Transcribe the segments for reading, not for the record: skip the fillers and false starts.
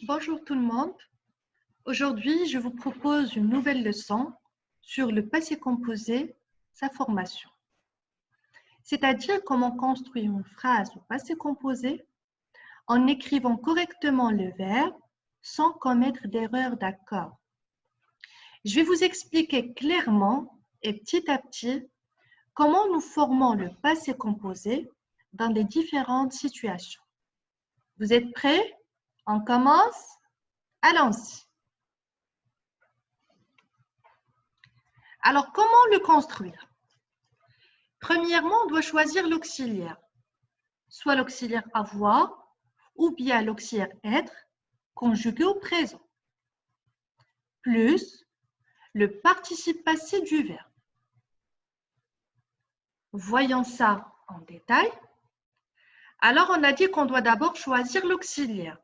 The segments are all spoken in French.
Bonjour tout le monde. Aujourd'hui, je vous propose une nouvelle leçon sur le passé composé, sa formation. C'est-à-dire comment construire une phrase au passé composé en écrivant correctement le verbe sans commettre d'erreur d'accord. Je vais vous expliquer clairement et petit à petit comment nous formons le passé composé dans les différentes situations. Vous êtes prêts? On commence? Allons-y. Alors, comment le construire? Premièrement, on doit choisir l'auxiliaire, soit l'auxiliaire avoir ou bien l'auxiliaire être conjugué au présent, plus le participe passé du verbe. Voyons ça en détail. Alors, on a dit qu'on doit d'abord choisir l'auxiliaire.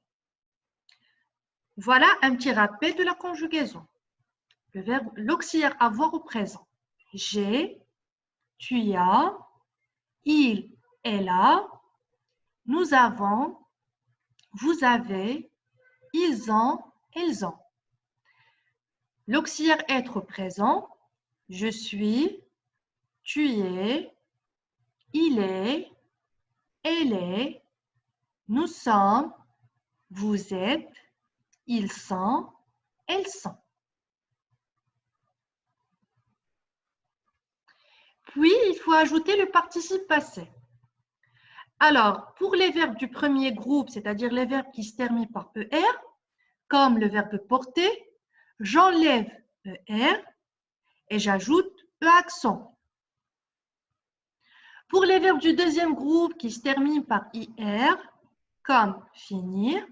Voilà un petit rappel de la conjugaison. Le verbe, l'auxiliaire avoir au présent. J'ai, tu as, il, elle a, nous avons, vous avez, ils ont, elles ont. L'auxiliaire être au présent, je suis, tu es, il est, elle est, nous sommes, vous êtes, ils sont, elles sont. Puis, il faut ajouter le participe passé. Alors, pour les verbes du premier groupe, c'est-à-dire les verbes qui se terminent par ER, comme le verbe porter, j'enlève ER et j'ajoute E accent. Pour les verbes du deuxième groupe qui se terminent par IR, comme finir,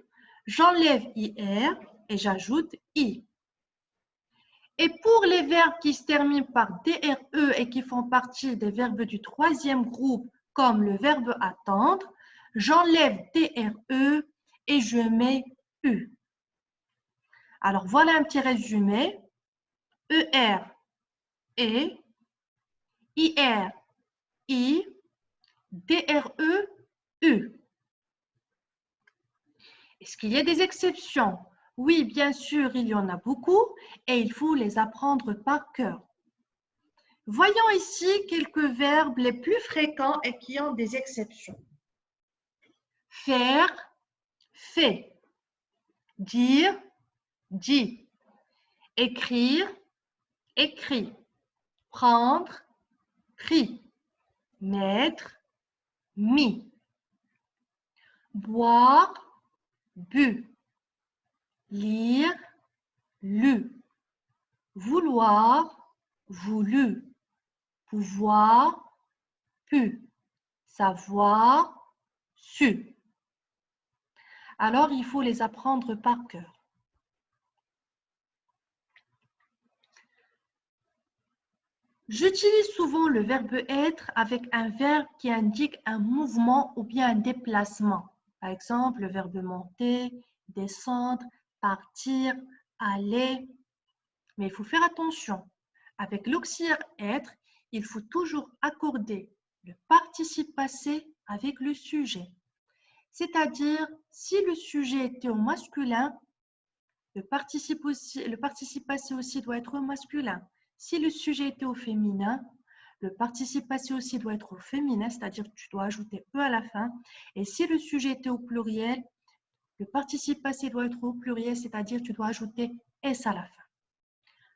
j'enlève IR et j'ajoute I. Et pour les verbes qui se terminent par DRE et qui font partie des verbes du troisième groupe, comme le verbe attendre, j'enlève DRE et je mets U. Alors voilà un petit résumé. ER, E, IR, I, DRE, U. Est-ce qu'il y a des exceptions? Oui, bien sûr, il y en a beaucoup et il faut les apprendre par cœur. Voyons ici quelques verbes les plus fréquents et qui ont des exceptions. Faire, fait. Dire, dit. Écrire, écrit. Prendre, pris. Mettre, mis. Boire, bu. Lire, lu. Vouloir, voulu. Pouvoir, pu. Savoir, su. Alors, il faut les apprendre par cœur. J'utilise souvent le verbe être avec un verbe qui indique un mouvement ou bien un déplacement. Par exemple, le verbe monter, descendre, partir, aller. Mais il faut faire attention. Avec l'auxiliaire être, il faut toujours accorder le participe passé avec le sujet. C'est-à-dire, si le sujet était au masculin, le participe passé aussi doit être au masculin. Si le sujet était au féminin, le participe passé aussi doit être au féminin, c'est-à-dire que tu dois ajouter E à la fin. Et si le sujet était au pluriel, le participe passé doit être au pluriel, c'est-à-dire que tu dois ajouter S à la fin.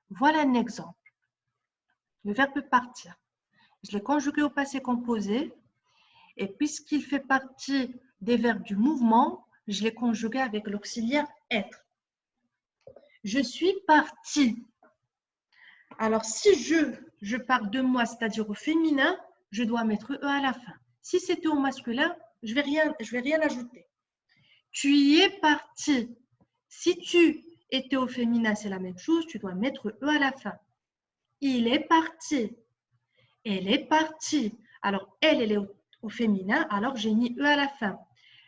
Voilà un exemple. Le verbe partir. Je l'ai conjugué au passé composé et puisqu'il fait partie des verbes du mouvement, je l'ai conjugué avec l'auxiliaire être. Je suis partie. Alors, si je parle de moi, c'est-à-dire au féminin, je dois mettre E à la fin. Si c'était au masculin, je vais rien ajouter. Tu y es parti. Si tu étais au féminin, c'est la même chose, tu dois mettre E à la fin. Il est parti. Elle est partie. Alors, elle est au féminin, alors j'ai mis E à la fin.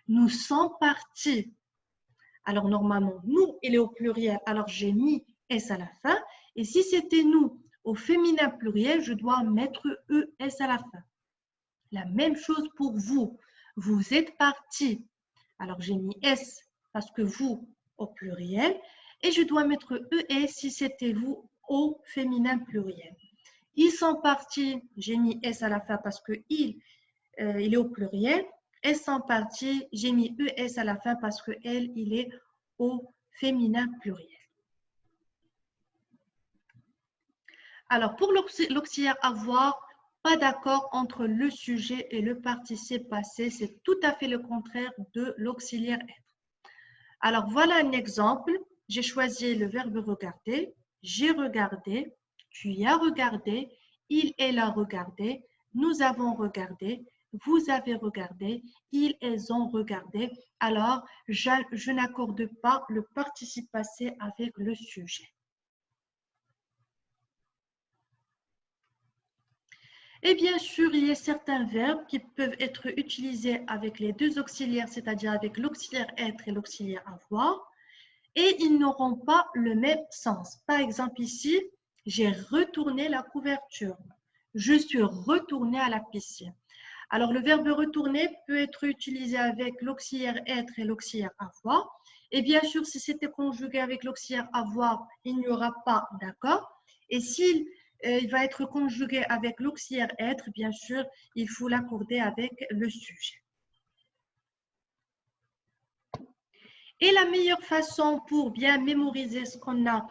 Nous sommes partis. Alors, normalement, nous, il est au pluriel, alors j'ai mis S à la fin. Et si c'était nous au féminin pluriel, je dois mettre ES à la fin. La même chose pour vous. Vous êtes partis. Alors, j'ai mis S parce que vous, au pluriel. Et je dois mettre ES si c'était vous au féminin pluriel. Ils sont partis, j'ai mis S à la fin parce que il est au pluriel. Elles sont parties, j'ai mis ES à la fin parce que elle, il est au féminin pluriel. Alors, pour l'auxiliaire avoir, pas d'accord entre le sujet et le participe passé. C'est tout à fait le contraire de l'auxiliaire être. Alors, voilà un exemple. J'ai choisi le verbe regarder. J'ai regardé. Tu y as regardé. Il, elle a regardé. Nous avons regardé. Vous avez regardé. Ils, elles ont regardé. Alors, je n'accorde pas le participe passé avec le sujet. Et bien sûr, il y a certains verbes qui peuvent être utilisés avec les deux auxiliaires, c'est-à-dire avec l'auxiliaire être et l'auxiliaire avoir, et ils n'auront pas le même sens. Par exemple, ici, j'ai retourné la couverture. Je suis retourné à la piscine. Alors, le verbe retourner peut être utilisé avec l'auxiliaire être et l'auxiliaire avoir. Et bien sûr, si c'était conjugué avec l'auxiliaire avoir, il n'y aura pas d'accord. Et s'il il va être conjugué avec l'auxiliaire être, bien sûr, il faut l'accorder avec le sujet. Et la meilleure façon pour bien mémoriser ce qu'on a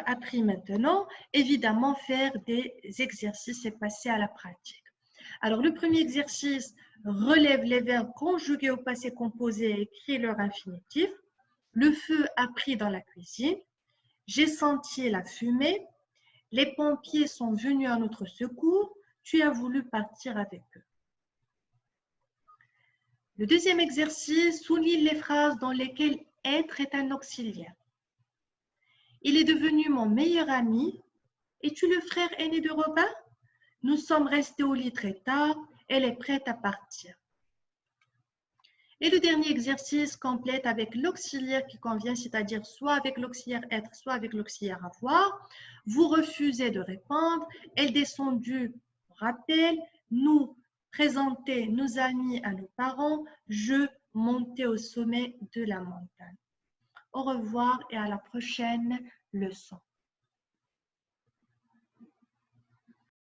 appris maintenant, évidemment, faire des exercices et passer à la pratique. Alors, le premier exercice relève les verbes conjugués au passé composé et écrit leur infinitif. Le feu a pris dans la cuisine. J'ai senti la fumée. Les pompiers sont venus à notre secours. Tu as voulu partir avec eux. Le deuxième exercice souligne les phrases dans lesquelles être est un auxiliaire. Il est devenu mon meilleur ami. Es-tu le frère aîné de Robin? Nous sommes restés au lit très tard. Elle est prête à partir. Et le dernier exercice complète avec l'auxiliaire qui convient, c'est-à-dire soit avec l'auxiliaire être, soit avec l'auxiliaire avoir. Vous refusez de répondre. Elle descendue, rappel. Nous présenter nos amis à nos parents. Je monter au sommet de la montagne. Au revoir et à la prochaine leçon.